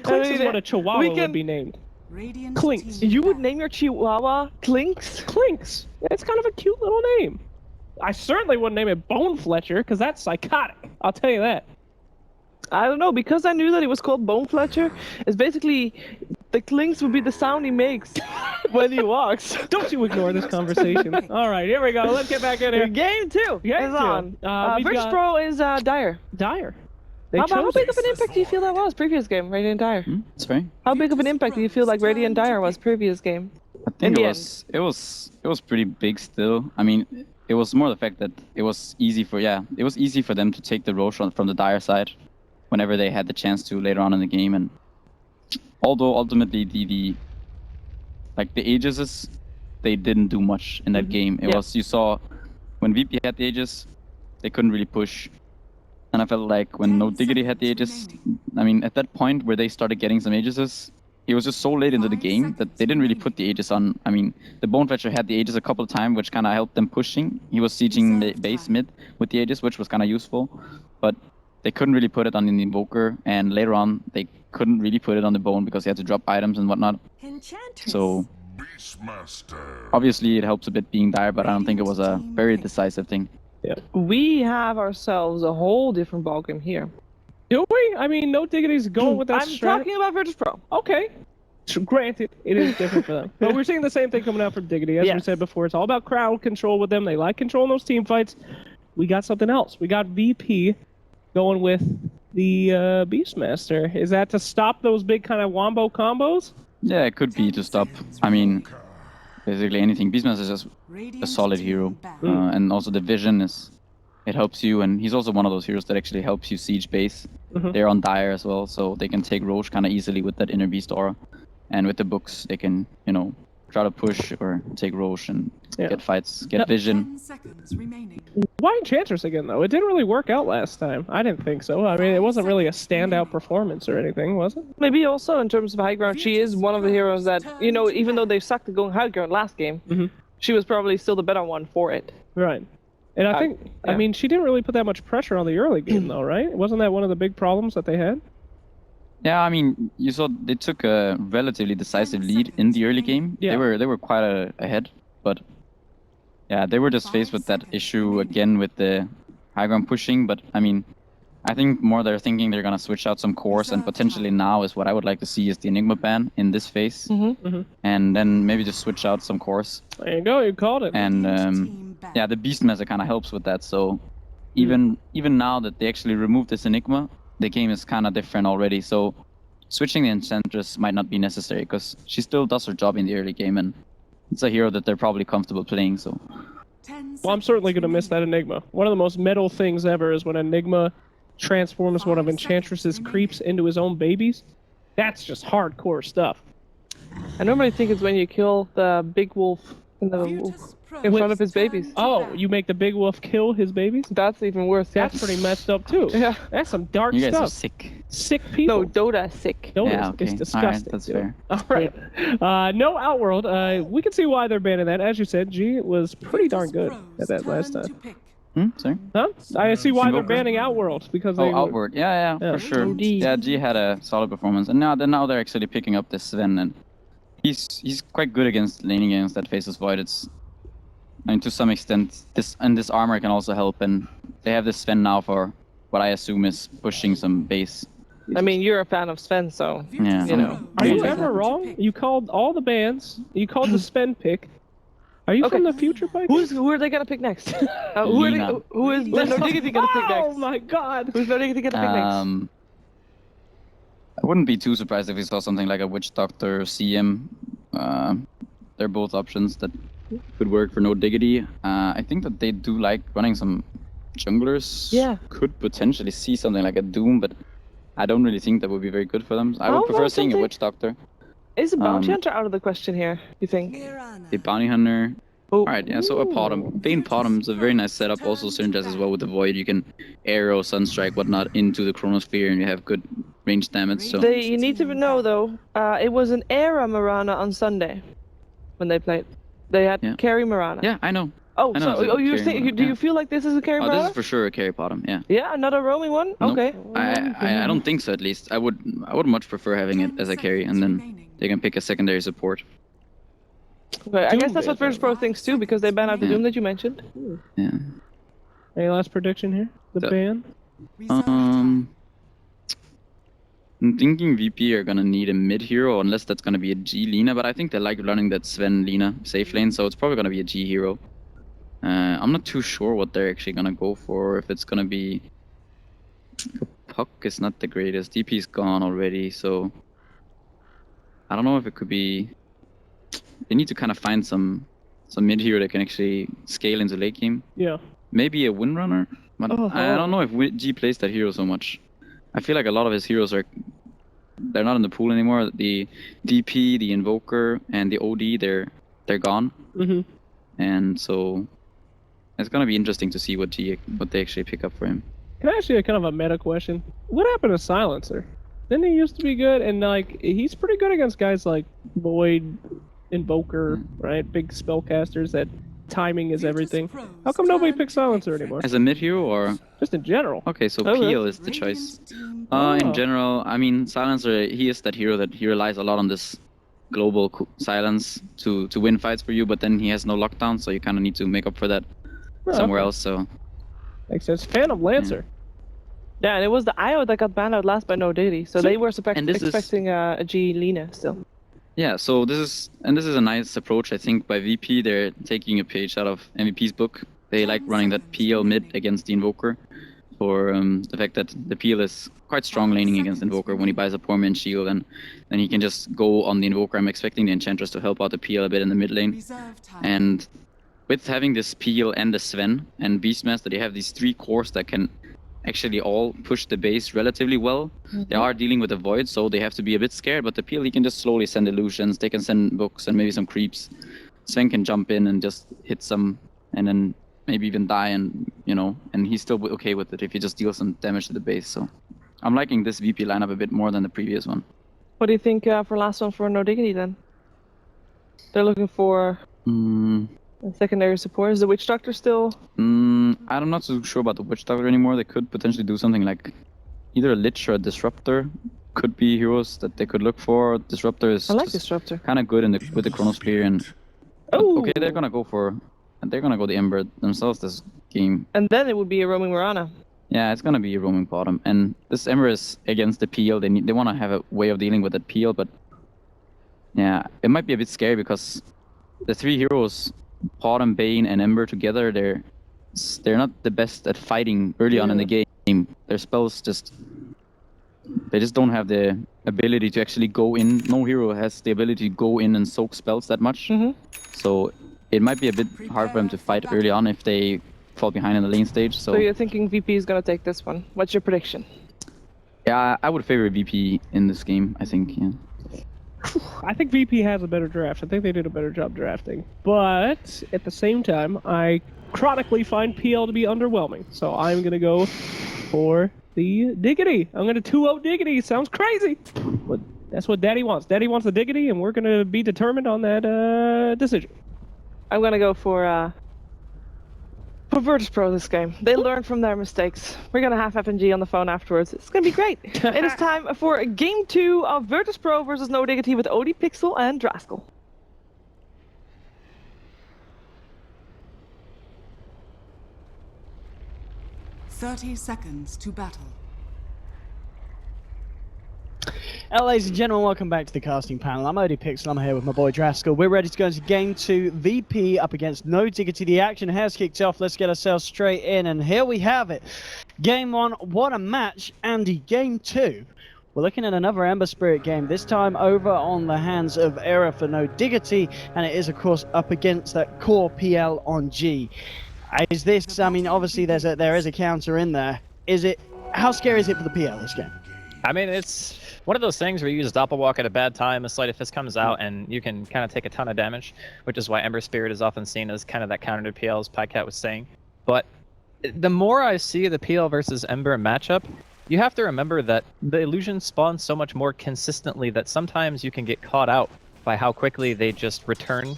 Clinks is what a Chihuahua would be named. Clinks. You would name your Chihuahua Clinks? Clinks. It's kind of a cute little name. I certainly wouldn't name it Bone Fletcher, because that's psychotic. I'll tell you that. I don't know, because I knew that he was called Bone Fletcher, it's basically the clinks would be the sound he makes when he walks. Don't you ignore this conversation. All right, here we go. Let's get back in here. Game 2 is on. Virtus.Pro is Dire. Dire. How big of an impact do you feel that was previous game, Radiant Dire? That's right. How big of an impact do you feel like Radiant Dire was previous game? I think it was pretty big still. I mean, it was more the fact that it was easy for them to take the Roche from the Dire side whenever they had the chance to later on in the game. And although ultimately the Aegis, they didn't do much in that game. It was, you saw when VP had the Aegis, they couldn't really push. And I felt like when no Diggity had the Aegis, I mean, at that point where they started getting some Aegises, it was just so late into the game that they didn't really put the Aegis on. I mean, the Bone Fletcher had the Aegis a couple of times, which kind of helped them pushing. He was sieging base mid with the Aegis, which was kind of useful. But they couldn't really put it on the Invoker, and later on, they couldn't really put it on the Bone because he had to drop items and whatnot. So, obviously it helps a bit being Dire, but I don't think it was a very decisive thing. Yeah. We have ourselves a whole different ballgame here. Do we? I mean, no Diggity's going with that I'm talking about Virtus.Pro. Okay. Granted, it is different for them. But we're seeing the same thing coming out from Diggity. As we said before, it's all about crowd control with them. They like controlling those team fights. We got something else. We got VP going with the Beastmaster. Is that to stop those big kind of wombo combos? Yeah, it could be to stop. I mean, basically anything. Beastmaster is just a solid hero. And also the vision it helps you, and he's also one of those heroes that actually helps you siege base. They're on Dire as well, so they can take Roche kind of easily with that inner beast aura. And with the books, they can, try to push or take Roche and get fights, get vision. Why Enchantress again, though? It didn't really work out last time. I didn't think so. I mean, it wasn't really a standout performance or anything, was it? Maybe also in terms of high ground, she is one of the heroes that, even though they sucked at going high ground last game, she was probably still the better one for it. Right. And I think, I mean, she didn't really put that much pressure on the early game, though, right? Wasn't that one of the big problems that they had? Yeah, I mean, you saw they took a relatively decisive lead in the early game. Yeah. They were quite ahead, but yeah, they were just faced with that issue again with the high ground pushing. But I mean, I think more they're thinking they're gonna switch out some cores, and potentially now is what I would like to see is the Enigma ban in this phase, and then maybe just switch out some cores. There you go, you called it. And yeah, the Beastmaster kind of helps with that. So even now that they actually removed this Enigma, the game is kind of different already. So switching the Enchantress might not be necessary because she still does her job in the early game, and it's a hero that they're probably comfortable playing. So. Well, I'm certainly going to miss that Enigma. One of the most metal things ever is when Enigma transforms one of Enchantress's creeps into his own babies. That's just hardcore stuff. I normally think it's when you kill the big wolf in front of his babies. Oh, you make the big wolf kill his babies? That's even worse. That's pretty messed up too. Yeah. That's some dark stuff. You guys are sick. Sick people. No, Dota's sick. Dota is disgusting. All right, that's fair. All right. No Outworld. We can see why they're banning that. As you said, G was pretty darn good at that last time. Sorry? Huh? I see why they're banning Outworld because they. Oh, Outward. Yeah, for sure. Yeah, G had a solid performance, and now they're actually picking up this Sven, and he's quite good against laning against that Faceless Void. I mean, to some extent, this armor can also help, and they have this Sven now for what I assume is pushing some base. I mean, you're a fan of Sven, so yeah. Are you ever wrong? You called all the bans. You called the Sven pick. Are you from the future, Pike? Who are they gonna pick next? Who is No Diggity gonna pick next? Oh my God! Who's No Diggity gonna pick next? I wouldn't be too surprised if we saw something like a Witch Doctor CM. They're both options that could work for No Diggity. I think that they do like running some junglers. Yeah. Could potentially see something like a Doom, but I don't really think that would be very good for them. I would prefer seeing a Witch Doctor. Is a Bounty Hunter out of the question here, you think? The Bounty Hunter. Alright, yeah, so a Potom. Bane Potom is a very nice setup, also synergizes as well with the Void. You can arrow, Sunstrike, whatnot into the Chronosphere, and you have good range damage. So you need to know, though, it was an Era Mirana on Sunday when they played. They had carry Mirana. Yeah, I know. Oh, I know, so it's a you're carry saying? bottom, Do yeah. you feel like this is a carry Oh, bottom? this is for sure a carry bottom. Yeah. Yeah, another roaming one. Nope. Okay. I don't think so. At least I would much prefer having it as a carry, and then they can pick a secondary support. Okay, I guess Doom that's what Banner. Virtus.Pro thinks too, because they ban out the Yeah. Doom that you mentioned. Yeah. Any last prediction here? The So- ban? I'm thinking VP are gonna need a mid hero, unless that's gonna be a G Lina, but I think they like running that Sven Lina safe lane, so it's probably gonna be a G hero. I'm not too sure what they're actually gonna go for. If it's gonna be Puck is not the greatest. DP's gone already, so I don't know if it could be. They need to kind of find some mid hero that can actually scale into late game. Yeah. Maybe a Windrunner, but I don't know if G plays that hero so much. I feel like a lot of his heroes they're not in the pool anymore. The DP, the Invoker, and the OD they're gone. Mm-hmm. And so it's gonna be interesting to see what they actually pick up for him. Can I ask you a kind of a meta question? What happened to Silencer? Didn't he used to be good? And like he's pretty good against guys like Void, Invoker, right? Big spellcasters that timing is everything. How come nobody picks Silencer anymore? As a mid hero or? Just in general. Okay, so Okay. Peel is the choice. Oh. In general, I mean, Silencer, he is that hero that he relies a lot on this global silence to win fights for you, but then he has no lockdown, so you kind of need to make up for that somewhere else. So Makes sense. Phantom Lancer. Yeah, and it was the IO that got banned out last by no Diggity, so they were expecting a G Lina still. yeah, so this is a nice approach, I think, by VP. They're taking a page out of MVP's book. They like running that PL mid against the Invoker for the fact that the PL is quite strong laning against Invoker when he buys a poor man shield, and then he can just go on the Invoker. I'm expecting the Enchantress to help out the PL a bit in the mid lane. And with having this PL and the Sven and Beastmaster, they have these three cores that can actually all push the base relatively well. They are dealing with the Void, so they have to be a bit scared, but the PL, he can just slowly send illusions, they can send books and maybe some creeps. Sven can jump in and just hit some, and then maybe even die, and and he's still okay with it if he just deals some damage to the base. So I'm liking this VP lineup a bit more than the previous one. What do you think for last one for no Diggity then? They're looking for a secondary support. Is the Witch Doctor still? I'm not so sure about the Witch Doctor anymore. They could potentially do something like either a Lich or a Disruptor. Could be heroes that they could look for. Disruptor is I like Disruptor. kind of good with the Chronosphere, and okay, they're gonna go the Ember themselves this game. And then it would be a roaming Mirana. Yeah, it's gonna be a roaming bottom, and this Ember is against the PL. They want to have a way of dealing with that PL, but yeah, it might be a bit scary because the three heroes, Bottom, Bane, and Ember together, they're not the best at fighting early on in the game. Their spells they just don't have the ability to actually go in. No hero has the ability to go in and soak spells that much. So it might be a bit hard for them to fight early on if they fall behind in the lane stage. So you're thinking VP is gonna take this one. What's your prediction? Yeah, I would favor VP in this game, I think. Yeah. I think VP has a better draft. I think they did a better job drafting. But at the same time, I chronically find PL to be underwhelming. So I'm going to go for the Diggity. I'm going to 2-0 Diggity. Sounds crazy. But that's what Daddy wants. Daddy wants the Diggity, and we're going to be determined on that decision. I'm gonna go for Virtus.Pro this game. They learn from their mistakes. We're gonna have FNG on the phone afterwards. It's gonna be great. It is time for game 2 of Virtus.Pro versus No Diggity with OD Pixel and Draskell. "30 seconds to battle." Ladies and gentlemen, welcome back to the casting panel. I'm OD Pixel, I'm here with my boy Draskell. We're ready to go into game 2, VP up against No Diggity. The action has kicked off. Let's get ourselves straight in, and here we have it. Game 1, what a match. Andy, game 2. We're looking at another Ember Spirit game, this time over on the hands of Era for No Diggity, and it is, of course, up against that core PL on G. Is this, I mean, obviously there is a counter in there. How scary is it for the PL this game? I mean, it's one of those things where you use Doppelwalk at a bad time, a Sleight of Fist comes out, and you can kind of take a ton of damage, which is why Ember Spirit is often seen as kind of that counter to PL, as Pycat was saying. But the more I see the PL versus Ember matchup, you have to remember that the illusion spawns so much more consistently that sometimes you can get caught out by how quickly they just return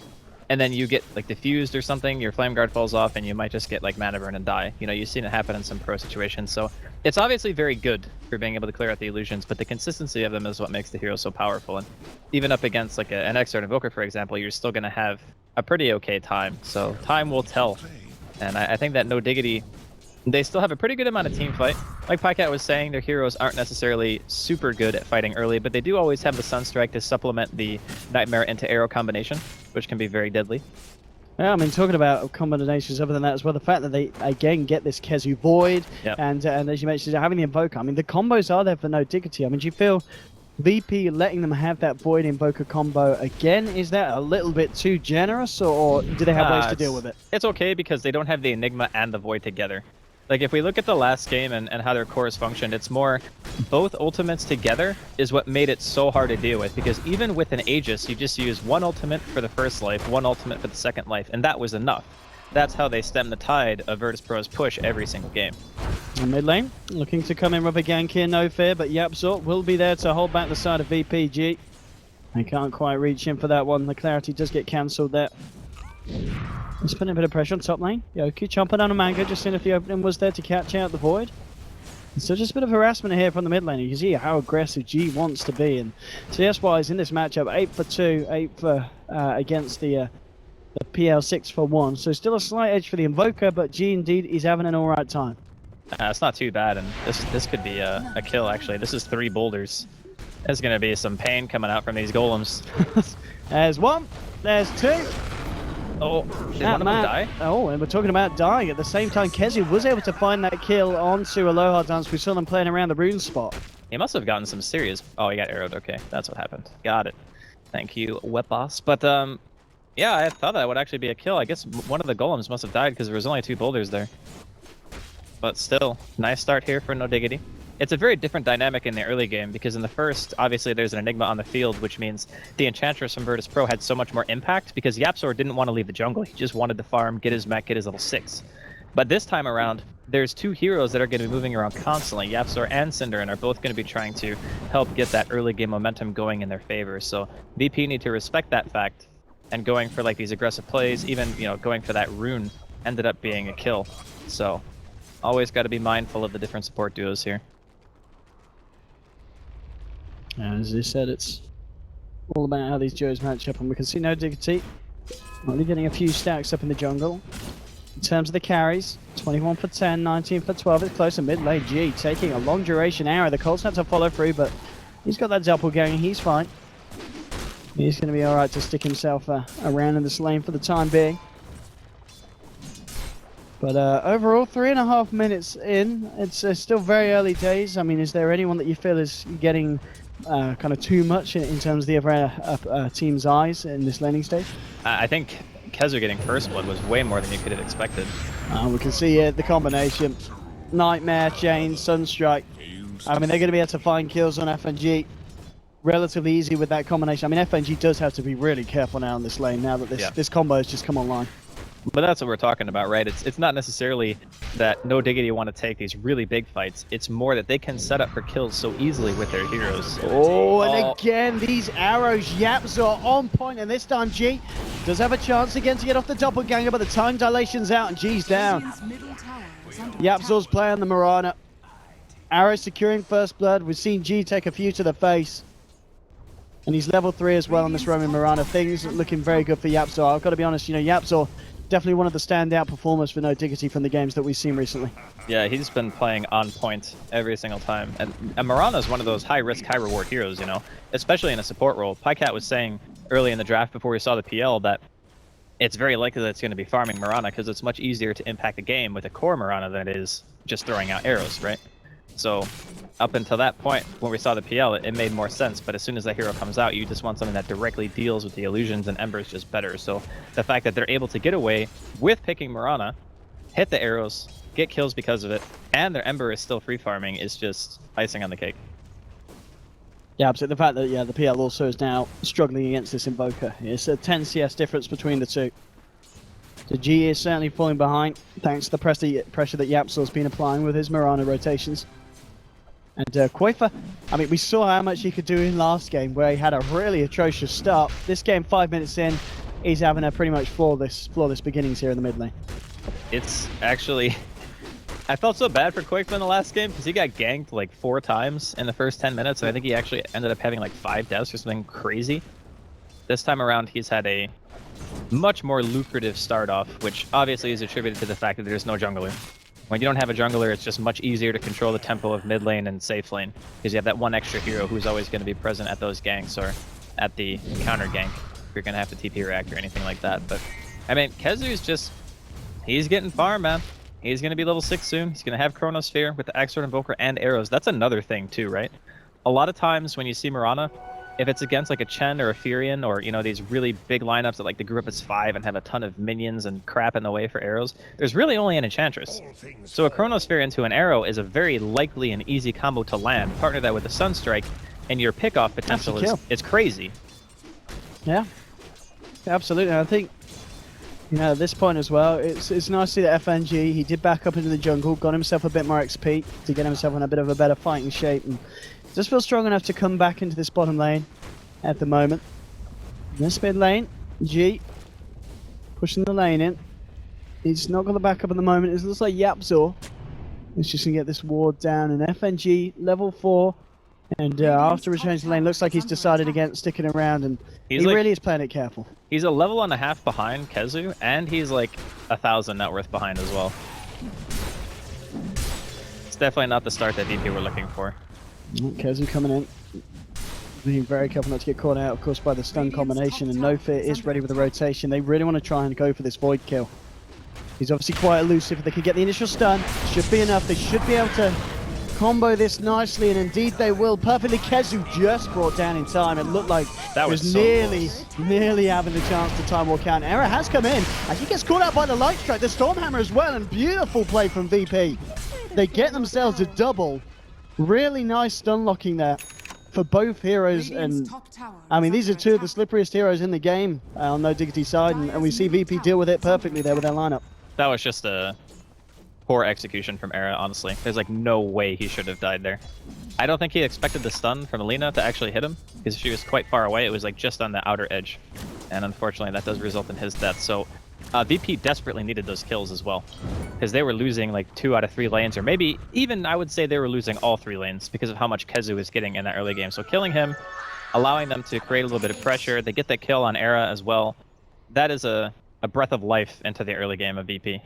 and then you get like diffused or something, your flame guard falls off, and you might just get like mana burn and die. You know, you've seen it happen in some pro situations. So it's obviously very good for being able to clear out the illusions, but the consistency of them is what makes the hero so powerful. And even up against like an Exort Invoker, for example, you're still going to have a pretty okay time. So time will tell. And I think that No Diggity, they still have a pretty good amount of team fight. Like Pycat was saying, their heroes aren't necessarily super good at fighting early, but they do always have the Sunstrike to supplement the Nightmare into Arrow combination, which can be very deadly. Yeah, I mean, talking about combinations other than that as well, the fact that they, again, get this Kezu Void, and as you mentioned, having the Invoker, I mean, the combos are there for No Diggity. I mean, do you feel VP letting them have that Void Invoker combo again, is that a little bit too generous, or do they have ways to deal with it? It's okay because they don't have the Enigma and the Void together. Like, if we look at the last game and how their cores functioned, it's more both ultimates together is what made it so hard to deal with, because even with an Aegis, you just use one ultimate for the first life, one ultimate for the second life, and that was enough. That's how they stem the tide of Virtus.Pro's push every single game. And mid lane, looking to come in with a gank here, no fear, but YapzOr will be there to hold back the side of VPG. They can't quite reach in for that one. The clarity does get cancelled there. Just putting a bit of pressure on top lane. Yoku chomping on a Mango, just seeing if the opening was there to catch out the Void. And so just a bit of harassment here from the mid lane. You can see how aggressive G wants to be. And CS-wise in this matchup, 8 for 2, 8 for against the PL 6 for 1. So still a slight edge for the Invoker, but G indeed is having an alright time. It's not too bad, and this could be a kill actually. This is 3 boulders. There's going to be some pain coming out from these golems. There's 1, there's 2. Oh, did one of them die? Oh, and we're talking about dying. At the same time, Kezu was able to find that kill onto Aloha Dance. We saw them playing around the rune spot. He must have gotten some serious... Oh, he got arrowed. Okay, that's what happened. Got it. Thank you, Webboss. But, yeah, I thought that would actually be a kill. I guess one of the golems must have died because there was only 2 boulders there. But still, nice start here for No Diggity. It's a very different dynamic in the early game, because in the first, obviously there's an Enigma on the field, which means the Enchantress from Virtus.Pro had so much more impact, because YapzOr didn't want to leave the jungle. He just wanted to farm, get his mech, get his level 6. But this time around, there's 2 heroes that are going to be moving around constantly. YapzOr and Synderen are both going to be trying to help get that early game momentum going in their favor. So VP need to respect that fact, and going for like these aggressive plays, even, you know, going for that rune ended up being a kill. So always got to be mindful of the different support duos here. As I said, it's all about how these duos match up, and we can see No Diggity only getting a few stacks up in the jungle. In terms of the carries, 21 for 10, 19 for 12, it's close to mid lane. G taking a long duration arrow. The Colts had to follow through, but he's got that doppelganger, he's fine. He's going to be alright to stick himself around in this lane for the time being. But overall, 3.5 minutes in, it's still very early days. I mean, is there anyone that you feel is getting kind of too much in terms of the other team's eyes in this laning stage? I think Kezu getting first blood was way more than you could have expected. We can see the combination. Nightmare, Chain, Sunstrike. I mean, they're going to be able to find kills on FNG relatively easy with that combination. I mean, FNG does have to be really careful now in this lane, now that this combo has just come online. But that's what we're talking about, right? It's not necessarily that No Diggity want to take these really big fights. It's more that they can set up for kills so easily with their heroes. Oh, and again, these arrows, YapzOr on point, and this time G does have a chance again to get off the doppelganger, but the time dilation's out and G's down. YapzOr's playing the Mirana. Arrow securing first blood. We've seen G take a few to the face. And he's level 3 as well on this Roman Mirana. Things looking very good for YapzOr. I've got to be honest, you know, YapzOr definitely one of the standout performers for No Diggity from the games that we've seen recently. Yeah, he's been playing on point every single time. And Mirana is one of those high-risk, high-reward heroes, you know, especially in a support role. Pycat was saying early in the draft before we saw the PL that it's very likely that it's going to be farming Mirana because it's much easier to impact the game with a core Mirana than it is just throwing out arrows, right? So up until that point, when we saw the PL, it made more sense. But as soon as that hero comes out, you just want something that directly deals with the illusions, and Ember's just better. So the fact that they're able to get away with picking Mirana, hit the arrows, get kills because of it, and their Ember is still free farming is just icing on the cake. Yeah, absolutely. The fact that, the PL also is now struggling against this Invoker. It's a 10 CS difference between the two. The G is certainly falling behind, thanks to the pressure that YapzOr's been applying with his Mirana rotations. And Quafer, I mean, we saw how much he could do in last game, where he had a really atrocious start. This game, 5 minutes in, he's having a pretty much flawless beginnings here in the mid lane. It's actually... I felt so bad for Quake in the last game because he got ganked like 4 times in the first 10 minutes, and I think he actually ended up having like 5 deaths or something crazy. This time around, he's had a much more lucrative start off, which obviously is attributed to the fact that there's no jungler. When you don't have a jungler, it's just much easier to control the tempo of mid lane and safe lane, because you have that one extra hero who's always going to be present at those ganks or at the counter gank if you're going to have to TP react or anything like that. But, I mean, Kezu's just... he's getting farm, man. He's going to be level 6 soon. He's going to have Chronosphere with the Axord Invoker and arrows. That's another thing too, right? A lot of times when you see Mirana, if it's against like a Chen or a Furion or, you know, these really big lineups that like the group is 5 and have a ton of minions and crap in the way for arrows, there's really only an Enchantress. So a Chronosphere into an arrow is a very likely and easy combo to land. Partner that with a Sunstrike and your pickoff potential is crazy. Yeah, absolutely. I think, you know, at this point as well, it's nice to see that FNG, he did back up into the jungle, got himself a bit more XP to get himself in a bit of a better fighting shape, and just feel strong enough to come back into this bottom lane at the moment. This mid lane, G pushing the lane in. He's not got the backup at the moment. It looks like Yapzor is just going to get this ward down, and FNG level 4. And after returning to the lane, looks like he's decided against sticking around, and he really is playing it careful. He's a level and a half behind Kezu, and he's like 1,000 net worth behind as well. It's definitely not the start that VP were looking for. Kezu coming in, being very careful not to get caught out, of course, by the stun combination, and No Fear is ready with the rotation. They really want to try and go for this void kill. He's obviously quite elusive. If they can get the initial stun, should be enough. They should be able to combo this nicely, and indeed they will. Perfectly. Kezu just brought down in time. It looked like that was so nearly having the chance to time walk out. Error has come in as he gets caught out by the light strike, the Stormhammer as well, and beautiful play from VP. They get themselves a double. Really nice stun locking there for both heroes, and I mean, these are 2 of the slipperiest heroes in the game on No Diggity side, and we see VP deal with it perfectly there with their lineup. That was just a poor execution from Era, honestly. There's like no way he should have died there. I don't think he expected the stun from Alina to actually hit him, because she was quite far away. It was like just on the outer edge, and unfortunately that does result in his death. So VP desperately needed those kills as well, because they were losing like 2 out of 3 lanes, or maybe even I would say they were losing all 3 lanes because of how much Kezu was getting in that early game. So killing him, allowing them to create a little bit of pressure, they get that kill on Era as well. That is a breath of life into the early game of VP.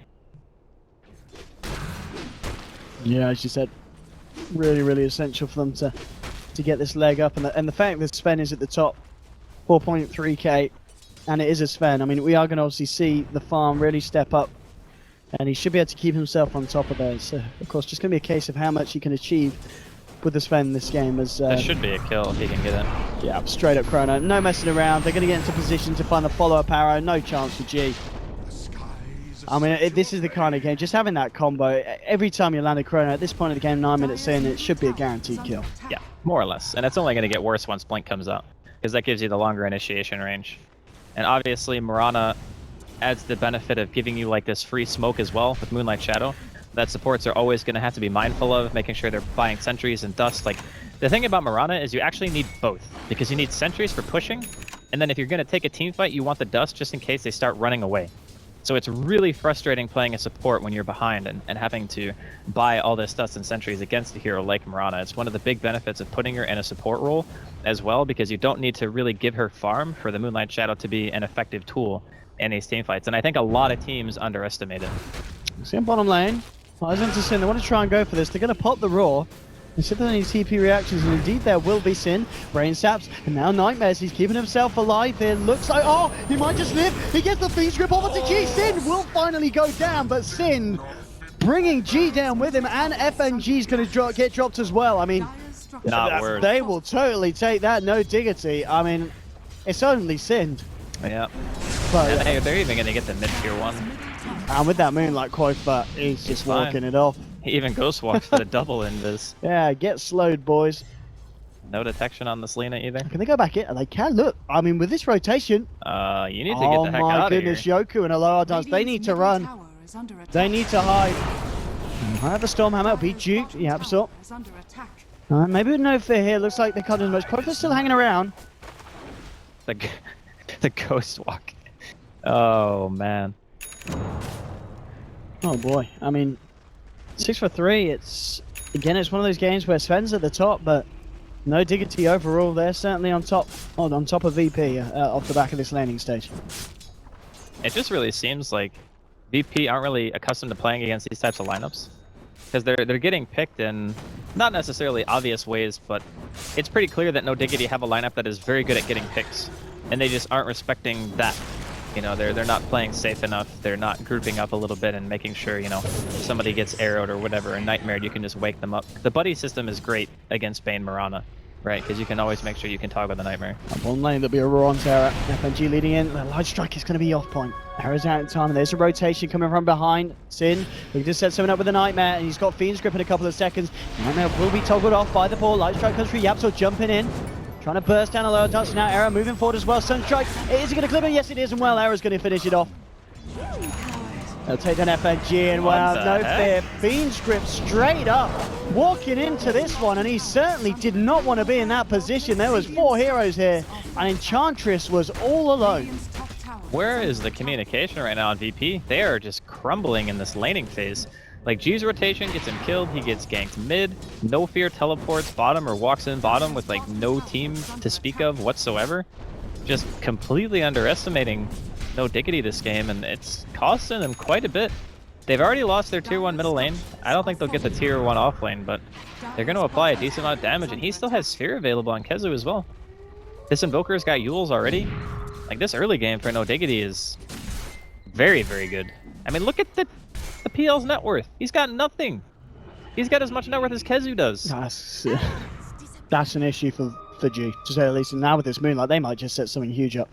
Yeah, as you said, really essential for them to get this leg up, and the fact that Sven is at the top, 4.3k, and it is a Sven. I mean, we are going to obviously see the farm really step up, and he should be able to keep himself on top of those. So, of course, just going to be a case of how much he can achieve with the Sven this game. As that should be a kill if he can get it. Yeah, straight up chrono, no messing around. They're going to get into position to find the follow-up arrow. No chance for G. I mean, this is the kind of game, just having that combo, every time you land a chrono, at this point of the game, 9 minutes in, it should be a guaranteed kill. Yeah, more or less. And it's only going to get worse once Blink comes out, because that gives you the longer initiation range. And obviously, Mirana adds the benefit of giving you like this free smoke as well with Moonlight Shadow that supports are always going to have to be mindful of, making sure they're buying sentries and dust. Like, the thing about Mirana is you actually need both, because you need sentries for pushing, and then if you're going to take a team fight, you want the dust just in case they start running away. So it's really frustrating playing a support when you're behind and having to buy all this dust and sentries against a hero like Mirana. It's one of the big benefits of putting her in a support role as well, because you don't need to really give her farm for the Moonlight Shadow to be an effective tool in these team fights. And I think a lot of teams underestimate it. See in bottom lane, Fires into Sin. They want to try and go for this. They're going to pop the Roar. Instead of any TP reactions, and indeed there will be Sin. Brain Saps, and now Nightmares. He's keeping himself alive here. Looks like, oh, he might just live. He gets the Fiend's Grip over to G. Sin will finally go down, but Sin bringing G down with him, and FNG's going to get dropped as well. I mean, they will totally take that. No Diggity. I mean, it's only Sin. Yeah. But and they're even going to get the mid-tier 1. And with that Moonlight Quote, but he's just walking it off. He even ghost walks for the double invis. Yeah, get slowed, boys. No detection on this Lina either. Can they go back in? They can. Look, I mean, with this rotation. You need to get the heck out of here. Oh my goodness, Yoku and Aloha Dance. They need to run. They need to hide. I have a Stormhammer. Be duped. Yeah, so. Maybe with no fear here. Looks like they can't do much. Quota's still hanging around. The ghost walk Oh, man. Oh boy, I mean, 6 for 3, it's one of those games where Sven's at the top, but no Diggity overall. They're certainly on top of VP off the back of this landing stage. It just really seems like VP aren't really accustomed to playing against these types of lineups, because they're getting picked in not necessarily obvious ways, but it's pretty clear that no Diggity have a lineup that is very good at getting picks, and they just aren't respecting that. You know, they're not playing safe enough. They're not grouping up a little bit and making sure, you know, if somebody gets arrowed or whatever, or nightmared, you can just wake them up. The buddy system is great against Bane Mirana, right? Because you can always make sure you can toggle the nightmare. Up on lane, there'll be a roar on Terra. FNG leading in. The light strike is going to be off point. Arrow's out in time, and there's a rotation coming from behind. Sin, he just set someone up with a nightmare, and he's got Fiend's grip in a couple of seconds. Nightmare will be toggled off by the ball. Light strike comes through. YapzOr jumping in. Trying to burst down a lower touch now. Arrow moving forward as well. Sunstrike, is he going to clip it? Yes, it is, and well, Arrow's going to finish it off. They'll take down FNG, and wow, no fear. Fiend's grip straight up, walking into this one, and he certainly did not want to be in that position. There was 4 heroes here, and Enchantress was all alone. Where is the communication right now on VP? They are just crumbling in this laning phase. Like, G's rotation gets him killed, he gets ganked mid, no fear teleports bottom or walks in bottom with like no team to speak of whatsoever. Just completely underestimating no Diggity this game, and it's costing them quite a bit. They've already lost their tier 1 middle lane. I don't think they'll get the tier 1 off lane, but they're going to apply a decent amount of damage, and he still has Sphere available on Kezu as well. This Invoker's got Yules already. Like, this early game for no Diggity is very, very good. I mean, look at the PL's net worth. He's got nothing. He's got as much net worth as Kezu does. That's an issue for G, to say the least. And now with this Moonlight, they might just set something huge up.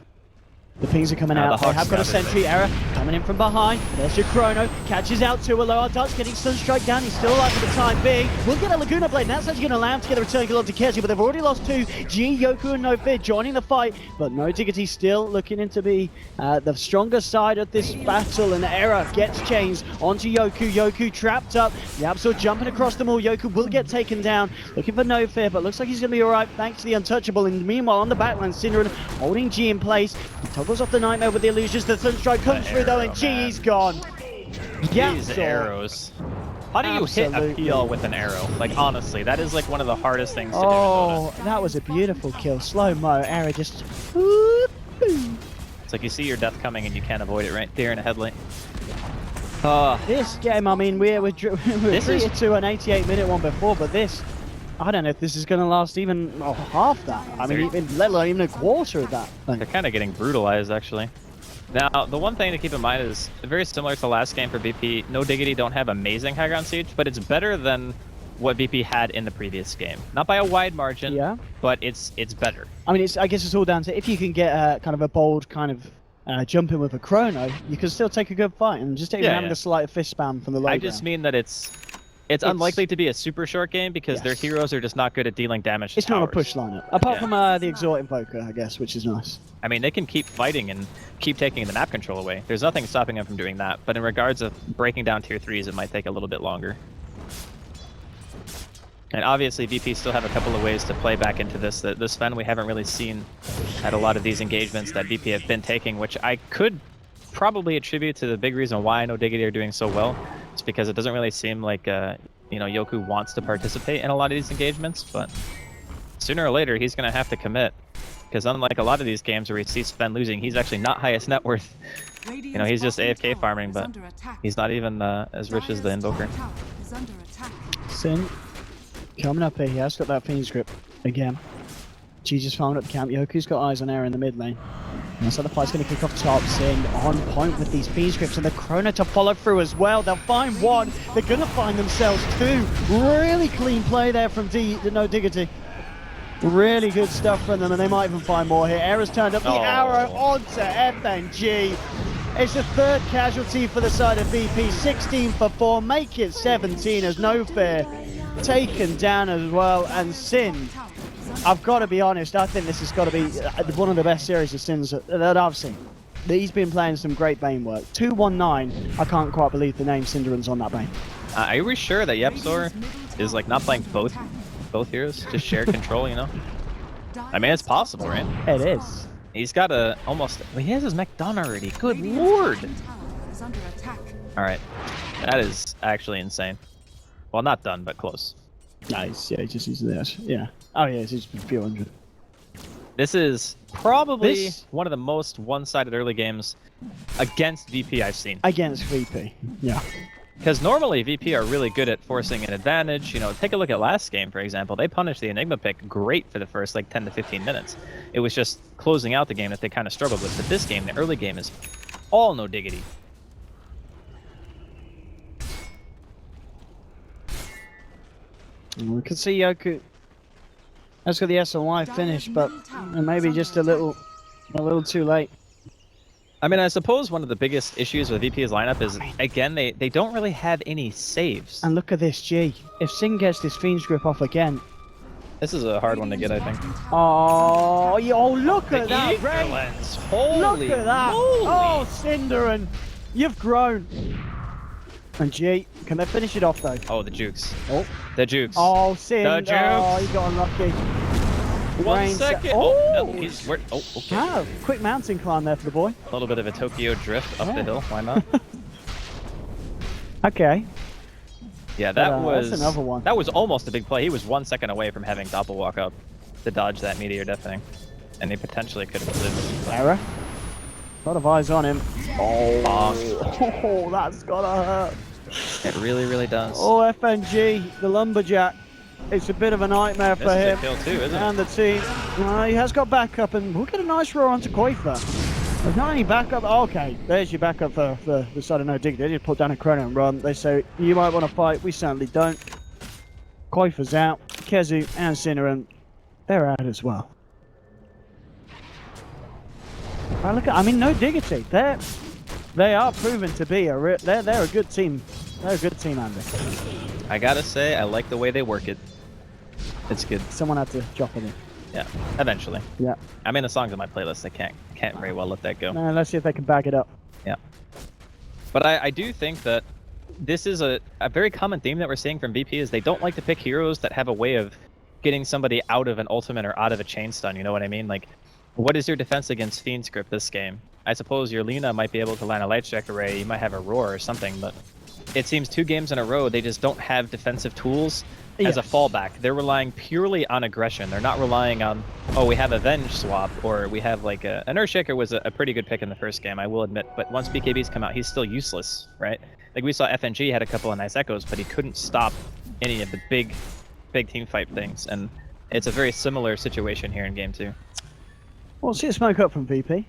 The pings are coming out. They have got a sentry error coming in from behind. There's your Chrono. Catches out to a lower touch, getting Sunstrike down. He's still alive for the time being. We'll get a Laguna Blade. And that's actually going to allow him to get a return kill onto Kezu, but they've already lost 2. G, Yoku, and No Fear joining the fight. But no Diggity still looking in to be the stronger side of this battle. And error gets changed onto Yoku. Yoku trapped up. YapzOr jumping across them all. Yoku will get taken down. Looking for No Fear, but looks like he's going to be alright thanks to the Untouchable. And meanwhile, on the backline, Synderen holding G in place. He toggles off the Nightmare with the illusions. The Sunstrike comes through though, and G's gone. These arrows. How do you hit a PL with an arrow? Like, honestly, that is like one of the hardest things to do. Oh, that was a beautiful kill. Slow-mo, arrow just... It's like you see your death coming and you can't avoid it right there in a headlight. This game, I mean, we were treated to an 88-minute one before, but this... I don't know if this is going to last even half that. I mean, let alone even a quarter of that. They're kind of getting brutalized, actually. Now, the one thing to keep in mind is very similar to the last game for BP. No Diggity don't have amazing high ground siege, but it's better than what BP had in the previous game. Not by a wide margin, but it's better. I mean, I guess it's all down to if you can get kind of a bold kind of jump in with a Chrono, you can still take a good fight and just take having a slight fist spam from the low I just mean that it's unlikely to be a super short game because their heroes are just not good at dealing damage to It's not a push lineup. Apart from the Exhort Invoker, I guess, which is nice. I mean, they can keep fighting and keep taking the map control away. There's nothing stopping them from doing that. But in regards of breaking down tier 3s, it might take a little bit longer. And obviously, VP still have a couple of ways to play back into this. The Sven we haven't really seen at a lot of these engagements that VP have been taking, which I could probably attribute to the big reason why I know Diggity are doing so well. It's because it doesn't really seem like you know, Yoku wants to participate in a lot of these engagements, but sooner or later he's going to have to commit. Because unlike a lot of these games where he sees Sven losing, he's actually not highest net worth. You know, he's just AFK farming, but he's not even as rich as the Invoker. Sin coming up here. He has got that Fiend's grip again. G just found up camp. Yoku's got eyes on air in the mid lane. And so the fight's going to kick off top. Sin on point with these Fiend's grips and the Chrono to follow through as well. They'll find 1. They're going to find themselves 2. Really clean play there from No Diggity. Really good stuff from them, and they might even find more here. Error's turned up the arrow onto FNG. It's the 3rd casualty for the side of VP. 16 for 4, make it 17 as No Fear taken down as well. And Sin, I've got to be honest, I think this has got to be one of the best series of Sins that I've seen. He's been playing some great Bane work. 219, I can't quite believe the name Synderen's on that Bane. Are we sure that YapzOr is like not playing both heroes? Just share control, you know? I mean, it's possible, right? It is. He's got a almost. Well, he has his mech done already. Good lord! Is under attack. All right, that is actually insane. Well, not done, but close. Nice. Yeah, he just uses this. Yeah. Oh yeah, it's just a few hundred. This is probably one of the most one-sided early games against VP I've seen. Against VP. Yeah. Because normally VP are really good at forcing an advantage. You know, take a look at last game, for example. They punished the Enigma pick great for the first like 10 to 15 minutes. It was just closing out the game that they kind of struggled with. But this game, the early game, is all no diggity. We can see Yoku has got the SLY finish, but maybe just a little too late. I mean, I suppose one of the biggest issues with VP's lineup is, again, they don't really have any saves. And look at this, G. If Sin gets this Fiend's Grip off again... This is a hard one to get, I think. Oh, look at that, Eagles. Holy look at that. moly. Oh, Cinderin, you've grown. And G, can they finish it off, though? Oh, the jukes. Oh. The jukes. Oh, Sin. The jukes. Oh, he got unlucky. 1 second. Oh, he's where? Oh, okay. Wow, quick mountain climb there for the boy. A little bit of a Tokyo drift up the hill. Why not? Okay. Yeah, that was that's another one. That was almost a big play. He was 1 second away from having Doppel walk up to dodge that meteor deafening, and he potentially could have lived. Sarah. A lot of eyes on him. Bonk. Oh, that's gotta hurt. It really, really does. Oh, FNG, the lumberjack. It's a bit of a nightmare for him. This is a kill too, isn't it? And the team. He has got backup, and we'll get a nice roar onto Koifa. There's not any backup. Okay, there's your backup for the side of no dig. They just put down a chrono and run. They say, you might want to fight. We certainly don't. Koifa's out. Kezu and Cineran, they're out as well. Look at, I mean, no Diggity. They are proven to be they're a good team. They're a good team, Andy. I gotta say, I like the way they work it. It's good. Someone had to drop it in. Yeah, eventually. Yeah. I mean, the songs on my playlist, I can't very well let that go. No, let's see if they can back it up. Yeah. But I do think that this is a very common theme that we're seeing from VP is they don't like to pick heroes that have a way of getting somebody out of an ultimate or out of a chain stun, you know what I mean? Like, what is your defense against Fiend Script this game? I suppose your Lina might be able to land a Light Strike Array, you might have a Roar or something, but it seems 2 games in a row they just don't have defensive tools as a fallback. They're relying purely on aggression. They're not relying on, oh, we have Avenge swap, or we have like an Earthshaker was a pretty good pick in the first game, I will admit, but once BKB's come out, he's still useless, right? Like we saw FNG had a couple of nice echoes, but he couldn't stop any of the big team fight things, and it's a very similar situation here in game 2. Well, see a smoke up from VP.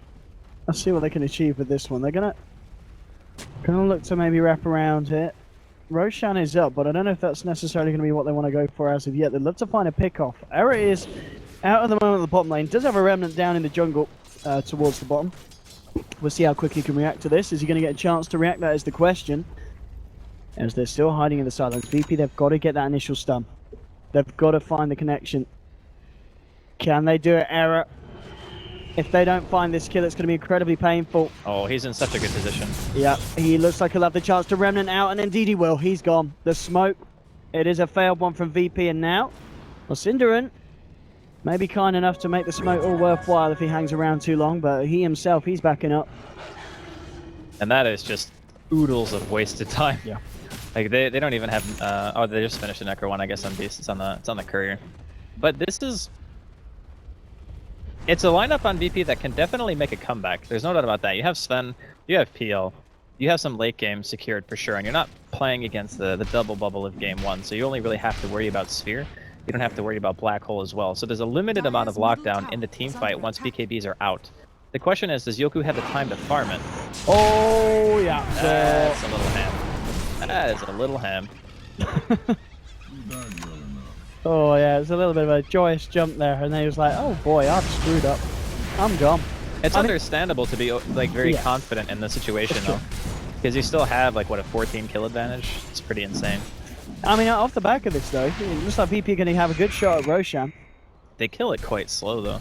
Let's see what they can achieve with this one. They're gonna look to maybe wrap around here. Roshan is up, but I don't know if that's necessarily going to be what they want to go for as of yet. They'd love to find a pick-off. Era is out at the moment at the bottom lane. Does have a remnant down in the jungle towards the bottom. We'll see how quickly he can react to this. Is he going to get a chance to react? That is the question. As they're still hiding in the silence. VP, they've got to get that initial stun. They've got to find the connection. Can they do it, Era? If they don't find this kill, it's going to be incredibly painful. Oh, he's in such a good position. Yeah, he looks like he'll have the chance to remnant out, and indeed he will. He's gone. The smoke. It is a failed one from VP, and now, well, Cinderin may be kind enough to make the smoke all worthwhile if he hangs around too long, but he himself, he's backing up. And that is just oodles of wasted time. Yeah. Like they don't even have. Oh, they just finished the Necro one, I guess, on Beast. It's on the courier. But this is. It's a lineup on VP that can definitely make a comeback. There's no doubt about that. You have Sven, you have PL, you have some late game secured for sure, and you're not playing against the double bubble of game 1, so you only really have to worry about Sphere. You don't have to worry about Black Hole as well. So there's a limited amount of lockdown in the team fight once BKBs are out. The question is, does Yoku have the time to farm it? Oh, yeah. That's a little ham. That is a little ham. Oh yeah, it's a little bit of a joyous jump there, and then he was like, "Oh boy, I've screwed up. I'm gone." It's understandable to be like very confident in the situation though, because you still have like what a 14 kill advantage. It's pretty insane. I mean, off the back of this though, it looks like VP going to have a good shot at Roshan. They kill it quite slow though.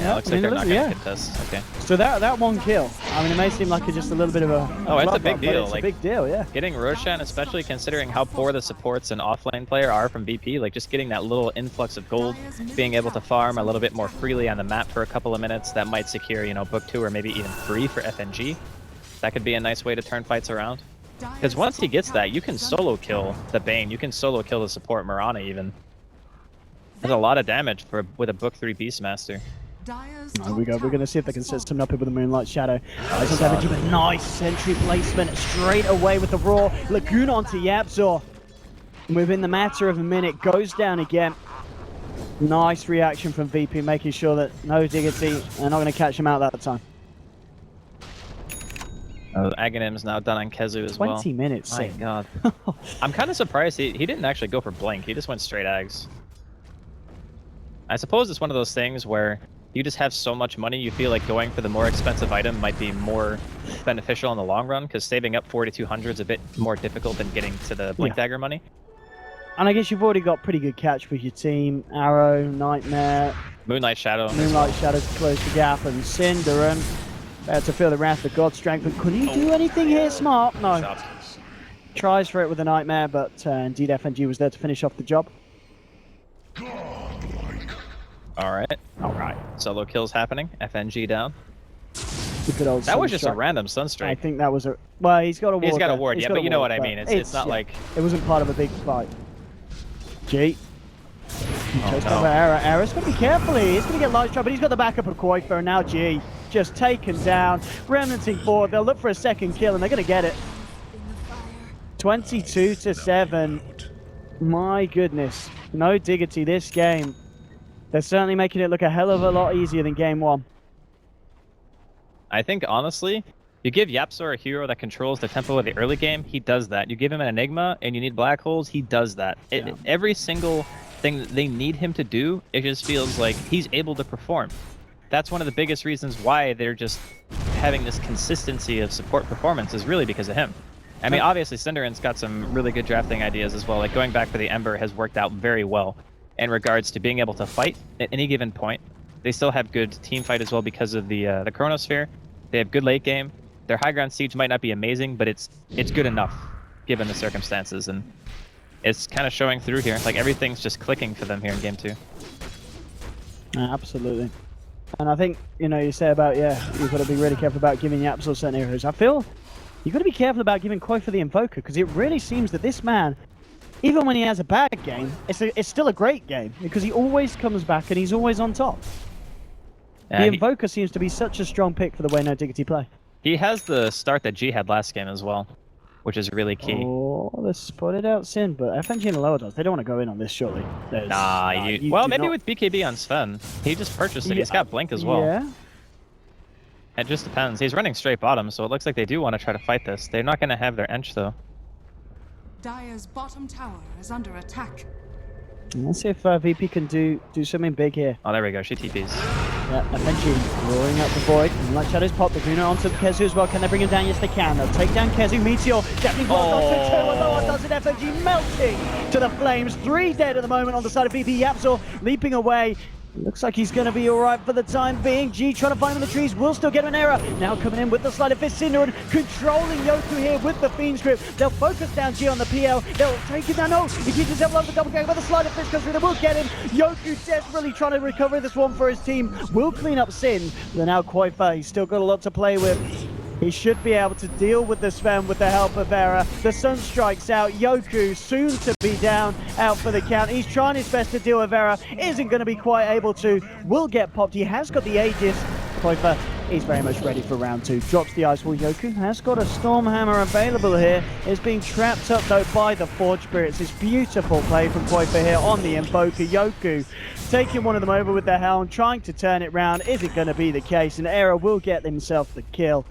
Yeah, looks like they're not going to contest. Okay. So that one kill, I mean, it may seem like just a little bit of a... Oh, it's a bloodbath, big but deal. It's like, a big deal, yeah. Getting Roshan, especially considering how poor the supports and offlane player are from VP, like just getting that little influx of gold, being able to farm a little bit more freely on the map for a couple of minutes, that might secure, you know, book 2 or maybe even 3 for FNG. That could be a nice way to turn fights around. Because once he gets that, you can solo kill the Bane, you can solo kill the support Mirana even. There's a lot of damage with a book 3 Beastmaster. There we go. We're going to see if they can set something up here with the Moonlight Shadow. A nice sentry placement straight away with the Raw. Laguna onto Yapzor. Within the matter of a minute, goes down again. Nice reaction from VP, making sure that no Diggity, they're not going to catch him out that time. Aghanim's now done on Kezu as well. 20 minutes. My god. I'm kind of surprised he didn't actually go for Blink. He just went straight Ags. I suppose it's one of those things where you just have so much money, you feel like going for the more expensive item might be more beneficial in the long run, because saving up 4,200 is a bit more difficult than getting to the Blink Dagger money. And I guess you've already got pretty good catch with your team. Arrow, Nightmare, Moonlight Shadow. Moonlight Shadow to close the gap, and Cinder, and to feel the wrath of God's strength. But could he do anything here smart? No. Tries for it with a Nightmare, but indeed FNG was there to finish off the job. Alright. Solo kills happening. FNG down. Good old that was just Sunstrike. a random Sunstrike. I think that was a... Well, he's got a ward. He's got a there. ward, He's yeah, got but a you know ward, what I mean. It's not like... It wasn't part of a big fight. G. Just no. over Era's got to be careful here. He's going to get light shot, but he's got the backup of Koifa, and now G just taken down. Remnanting forward. They'll look for a second kill, and they're going to get it. 22-7. My goodness. No Diggity this game. They're certainly making it look a hell of a lot easier than game 1. I think, honestly, you give Yapzor a hero that controls the tempo of the early game, he does that. You give him an Enigma and you need black holes, he does that. Every single thing that they need him to do, it just feels like he's able to perform. That's one of the biggest reasons why they're just having this consistency of support performance, is really because of him. I mean, obviously, Cinderan's got some really good drafting ideas as well. Like, going back for the Ember has worked out very well in regards to being able to fight at any given point. They still have good team fight as well because of the Chronosphere. They have good late game. Their high ground siege might not be amazing, but it's good enough given the circumstances, and it's kind of showing through here. Like, everything's just clicking for them here in game 2. Absolutely. And I think, you know, you say about, you've got to be really careful about giving Yapzor certain heroes. I feel you've got to be careful about giving Koifa the Invoker, because it really seems that this man, even when he has a bad game, it's still a great game, because he always comes back and he's always on top. The Invoker seems to be such a strong pick for the way no Diggity play. He has the start that G had last game as well, which is really key. Oh, they spotted out Sin, but FNG and Lower does. They don't want to go in on this, surely. Well, maybe with BKB on Sven. He just purchased it. He's got Blink as well. Yeah. It just depends. He's running straight bottom, so it looks like they do want to try to fight this. They're not going to have their Ench, though. Dire's bottom tower is under attack. Let's see if VP can do something big here. Oh, there we go. She TPs. Yeah, FNG roaring out the void. Light Shadows pop the Guna onto Kezu as well. Can they bring him down? Yes, they can. They'll take down Kezu. Meteor definitely blocked onto 2. And Loa does it. FNG melting to the flames. 3 dead at the moment on the side of VP. Yapzor leaping away. Looks like he's going to be alright for the time being. G trying to find him in the trees. Will still get an error. Now coming in with the Sleight of Fist. Cinder controlling Yoku here with the Fiend's Grip. They'll focus down G on the PL. They'll take him down. No, he keeps himself alive. The double gang, but the Sleight of Fist comes through. They will get him. Yoku desperately trying to recover this one for his team. Will clean up Sin. But now Koifa, he's still got a lot to play with. He should be able to deal with the Sven with the help of Era. The sun strikes out. Yoku soon to be down, out for the count. He's trying his best to deal with Era. Isn't going to be quite able to. Will get popped. He has got the Aegis. Koifa is very much ready for round 2. Drops the Ice Wall. Yoku has got a Storm Hammer available here. Is being trapped up though by the Forge Spirits. It's beautiful play from Koifa here on the Invoker. Yoku taking one of them over with the Helm, trying to turn it round. Is it going to be the case? And Era will get himself the kill.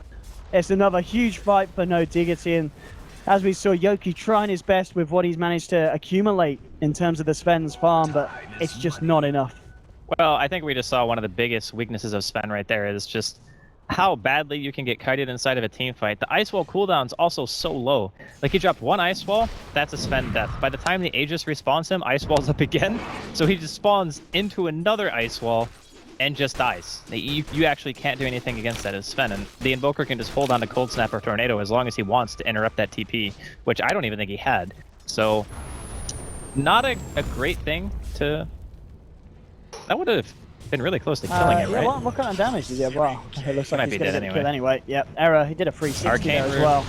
It's another huge fight for no Diggity, and as we saw, Yoku trying his best with what he's managed to accumulate in terms of the Sven's farm, but it's just not enough. Well, I think we just saw one of the biggest weaknesses of Sven right there, is just how badly you can get kited inside of a team fight. The Ice Wall cooldown's also so low. Like, he dropped one Ice Wall, that's a Sven death. By the time the Aegis respawns him, Ice Wall's up again, so he just spawns into another Ice Wall, and just dies. You actually can't do anything against that as Sven, and the Invoker can just hold on to Cold Snap or Tornado as long as he wants to interrupt that TP, which I don't even think he had. So, not a great thing to... That would have been really close to killing it, right? What kind of damage did he have? Well, it looks like Might he's be going to dead get killed anyway. Yep, error. He did a 360 there as well.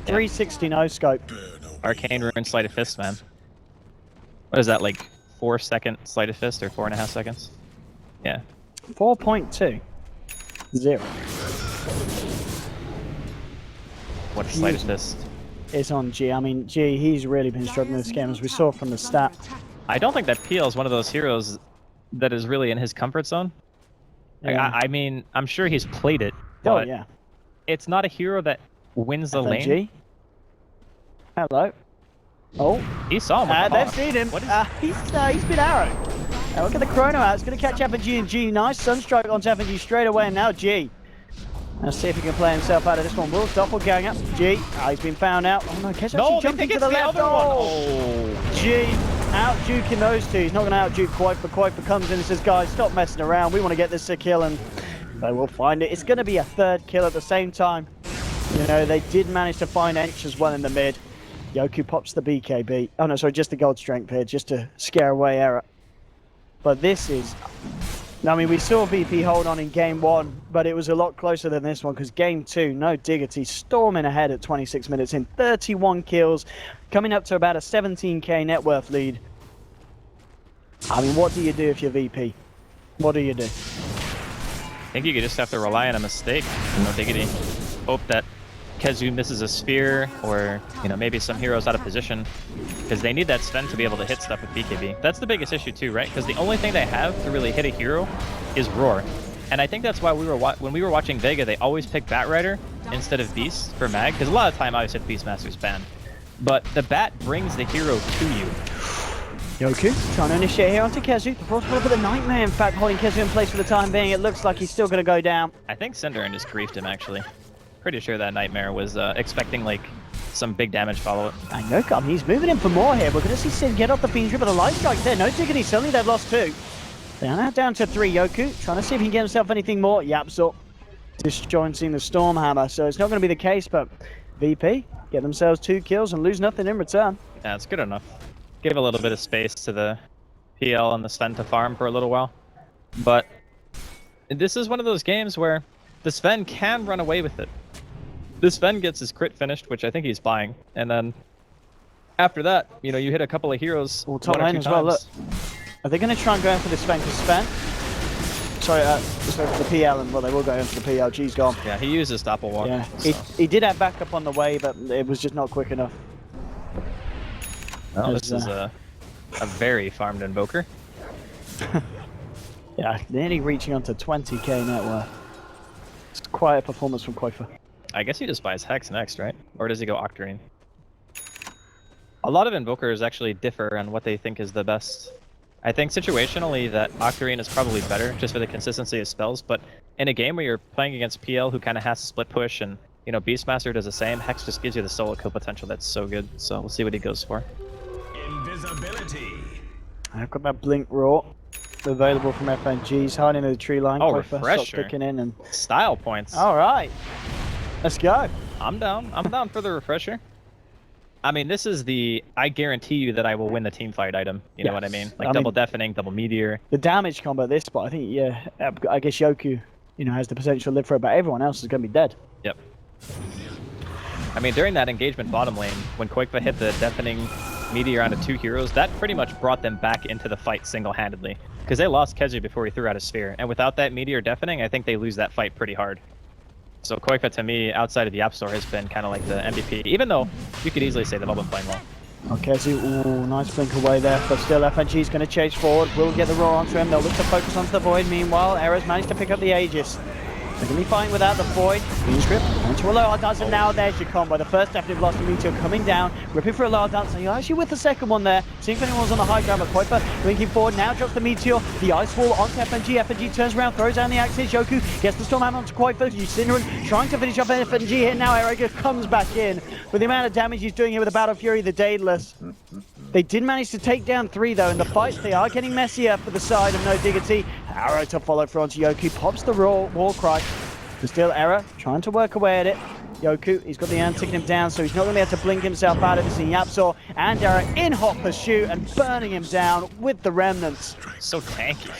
360 no scope. Arcane Ruin Sleight of Fist, man. What is that, like 4-second Sleight of Fist or 4.5 seconds? Yeah. 4.2. 0. What a Sleight of Fist. It's on G. I mean, G, he's really been struggling this game, as we saw from the stat. I don't think that PL is one of those heroes that is really in his comfort zone. Like, Yeah. I mean, I'm sure he's played it, but yeah. it's not a hero that wins the lane. G. Hello. Oh. He saw him. They've seen him. What is... He's been arrowed. Now look at the chrono out. It's going to catch FNG and G. Nice Sunstrike onto FNG straight away, and now G. Let's see if he can play himself out of this one. Wolf doppelganger. G. He's been found out. Oh no, Kes actually jumping to the left. G. Out juking those two. He's not going to out juke Quaifa. Quaifa comes in and says, guys, stop messing around. We want to get this a kill, and they will find it. It's going to be a third kill at the same time. You know, they did manage to find Ench as well in the mid. Yoku pops the BKB. Oh no, sorry, just the gold strength here, just to scare away error. But this is... I mean, we saw VP hold on in game 1, but it was a lot closer than this one, because game 2, no Diggity, storming ahead at 26 minutes in, 31 kills, coming up to about a 17k net worth lead. I mean, what do you do if you're VP? What do you do? I think you just have to rely on a mistake. No Diggity. Hope that Kezu misses a sphere, or maybe some heroes out of position, because they need that Sven to be able to hit stuff with BKB. That's the biggest issue too, right? Because the only thing they have to really hit a hero is Roar, and I think that's why when we were watching Vega, they always pick Batrider instead of Beast for Mag, because a lot of time I always hit Beastmaster's ban, but the Bat brings the hero to you. Yoku trying to initiate here onto Kezu. The Frost Ball for the Nightmare, in fact, holding Kezu in place for the time being. It looks like he's still going to go down. I think Cinderin just griefed him, actually. Pretty sure that Nightmare was expecting like some big damage follow-up. I know, he's moving in for more here. We're going to see Sin get off the Fiend's Grip, but a light strike there. No Diggity, suddenly they've lost 2. They're now down to 3. Yoku trying to see if he can get himself anything more. Yapsor disjointing the Stormhammer, so it's not going to be the case, but VP get themselves 2 kills and lose nothing in return. Yeah, it's good enough. Give a little bit of space to the PL and the Sven to farm for a little while. But this is one of those games where the Sven can run away with it. The Sven gets his crit finished, which I think he's buying, and then after that, you hit a couple of heroes. Well, top lane as well, look. Are they going to try and go in for the Sven? Because Sven... Sorry, for the PL, and well, they will go in for the PL. G's gone. Yeah, he uses Doppelwalk. Yeah, so. he did have backup on the way, but it was just not quick enough. Well, this is a very farmed Invoker. Yeah, nearly reaching onto 20k net worth. It's quite a performance from Quaifa. I guess he just buys Hex next, right? Or does he go Octarine? A lot of Invokers actually differ on what they think is the best. I think situationally that Octarine is probably better, just for the consistency of spells, but in a game where you're playing against PL who kind of has to split push, and Beastmaster does the same, Hex just gives you the solo kill potential that's so good, so we'll see what he goes for. Invisibility. I've got that Blink Raw available from FNG's, hiding in the tree line. Oh, Quaifa refresher. kicking in and... Style points. Alright. Let's go. I'm down. I'm down for the refresher. I mean, this is the I guarantee you that I will win the team fight item. You know what I mean? Like double deafening, double meteor. The damage combo this spot, I think, yeah, I guess Yoku, has the potential to live for it, but everyone else is going to be dead. Yep. I mean, during that engagement bottom lane, when Quaifa hit the deafening meteor onto 2 heroes, that pretty much brought them back into the fight single-handedly. Because they lost Kezu before he threw out a sphere, and without that meteor deafening, I think they lose that fight pretty hard. So Quaifa, to me, outside of the App Store, has been kind of like the MVP, even though you could easily say they've all been playing well. Okay, so nice blink away there, but still FNG's going to chase forward. Will get the roar onto him. They'll look to focus onto the Void. Meanwhile, Error's managed to pick up the Aegis. They're going to be fighting without the Void. Fiend's Grip onto a low dance, and now there's your combo. The first definitely lost the Meteor coming down, ripping for a low dance, and you're actually with the second one there. Seeing if anyone's on the high ground, but Quaifa linking forward, now drops the Meteor, the Ice Wall onto FNG. FNG turns around, throws down the Axis. Yoku gets the Stormhammer onto Quaifa. Cinderin trying to finish off FNG here. Now Error comes back in. With the amount of damage he's doing here with the Battle Fury, the Daedalus. They did manage to take down 3 though. In the fights, they are getting messier for the side of no Diggity. Arrow to follow through onto Yoku. Pops the war cry. But still, Error trying to work away at it. Yoku, he's got the hand taking him down, so he's not going to be able to blink himself out of this. And Yapzor and Error in hot pursuit and burning him down with the remnants. So tanky.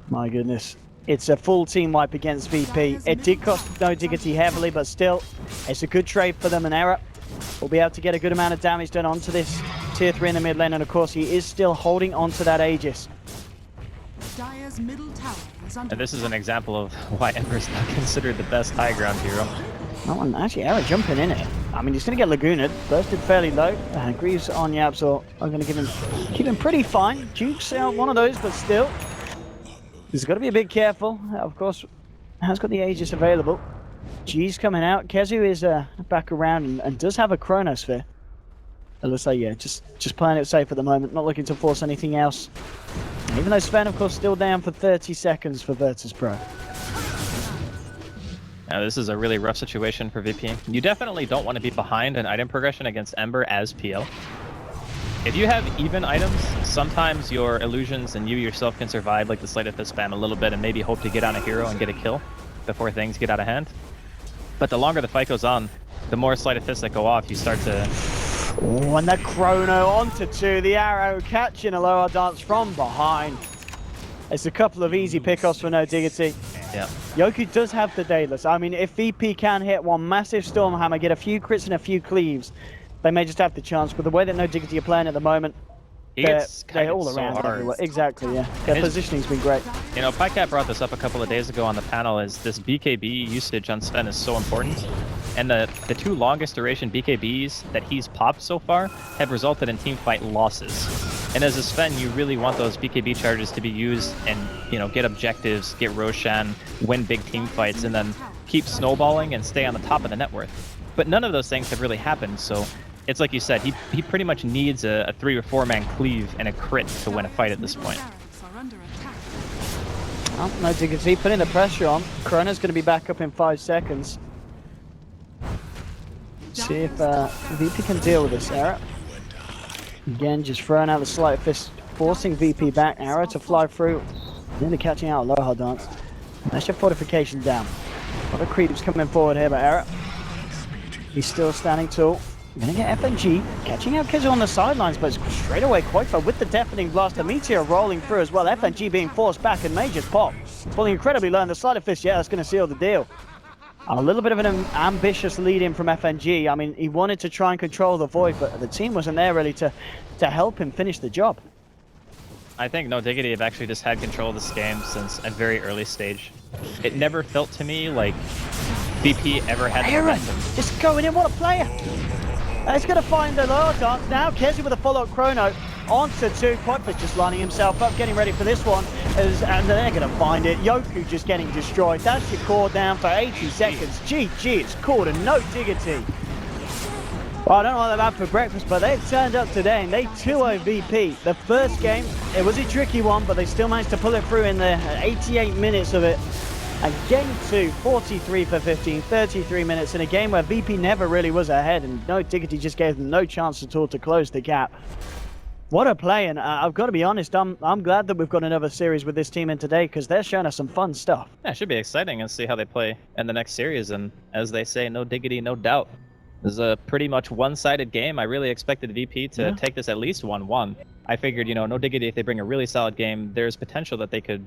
My goodness. It's a full team wipe against VP. It did cost No Diggity heavily, but still, it's a good trade for them. And Error will be able to get a good amount of damage done onto this tier 3 in the mid lane. And of course, he is still holding onto that Aegis. Dire's middle tower is under And this is an example of why Ember's not considered the best high ground hero. Oh, and actually, Error jumping in it. I mean, he's going to get Lagooned. Bursted fairly low. Greaves on Yapzor are going to keep him pretty fine. Duke's out one of those, but still. He's got to be a bit careful. Of course, has got the Aegis available. G's coming out. Kezu is back around and does have a Chronosphere. It looks like, yeah, just playing it safe at the moment. Not looking to force anything else. Even though Sven, of course, still down for 30 seconds for Virtus.Pro. Now, this is a really rough situation for VP. You definitely don't want to be behind an item progression against Ember as PL. If you have even items, sometimes your illusions and you yourself can survive like the Sleight of Fist spam a little bit and maybe hope to get on a hero and get a kill before things get out of hand. But the longer the fight goes on, the more Sleight of Fists that go off, you start to... Oh, and the Chrono onto 2, the arrow catching Aloha Dance from behind. It's a couple of easy pickoffs for No Diggity. Yeah. Yoku does have the Daedalus. I mean, if VP can hit one massive Stormhammer, get a few crits and a few cleaves, they may just have the chance. But the way that No Diggity are playing at the moment, they're all around everywhere. Exactly, yeah. Their positioning's been great. You know, PyCat brought this up a couple of days ago on the panel, is this BKB usage on Sven is so important. And the 2 longest duration BKBs that he's popped so far have resulted in teamfight losses. And as a Sven, you really want those BKB charges to be used and, you know, get objectives, get Roshan, win big team fights, and then keep snowballing and stay on the top of the net worth. But none of those things have really happened, so it's like you said, he pretty much needs a 3 or 4 man cleave and a crit to win a fight at this point. Well, No Diggity putting the pressure on. Chrono's going to be back up in 5 seconds. See if VP can deal with this Arrow. Again, just throwing out the Sleight of Fist, forcing VP back. Arrow to fly through. Nearly catching out Aloha Dance. That's your fortification down. A lot of creeps coming forward here, but Arrow, he's still standing tall. Gonna get FNG, catching out Kezu on the sidelines, but straight away Koifa with the deafening blast. The Meteor rolling through as well. FNG being forced back and may just pop. Falling incredibly low, and the Sleight of Fist, yeah, that's gonna seal the deal. A little bit of an ambitious lead in from FNG. I mean, he wanted to try and control the Void, but the team wasn't there really to help him finish the job. I think No Diggity have actually just had control of this game since a very early stage. It never felt to me like VP ever had the momentum. Just going in, what a player! He's going to find the lower dance now. Kezu with a follow-up Chrono onto 2. Quitefish just lining himself up, getting ready for this one. And they're going to find it. Yoku just getting destroyed. That's your core down for 80 seconds. GG, it's called a No Diggity. Well, I don't know what they've had for breakfast, but they've turned up today and they 2-0 VP. The first game, it was a tricky one, but they still managed to pull it through in the 88 minutes of it. And game 2, 43 for 15, 33 minutes in a game where VP never really was ahead, and No Diggity just gave them no chance at all to close the gap. What a play, and I've got to be honest, I'm glad that we've got another series with this team in today, because they're showing us some fun stuff. Yeah, it should be exciting and see how they play in the next series, and as they say, no diggity, no doubt. This is a pretty much one-sided game. I really expected VP to take this at least 1-1. I figured, you know, No Diggity, if they bring a really solid game, there's potential that they could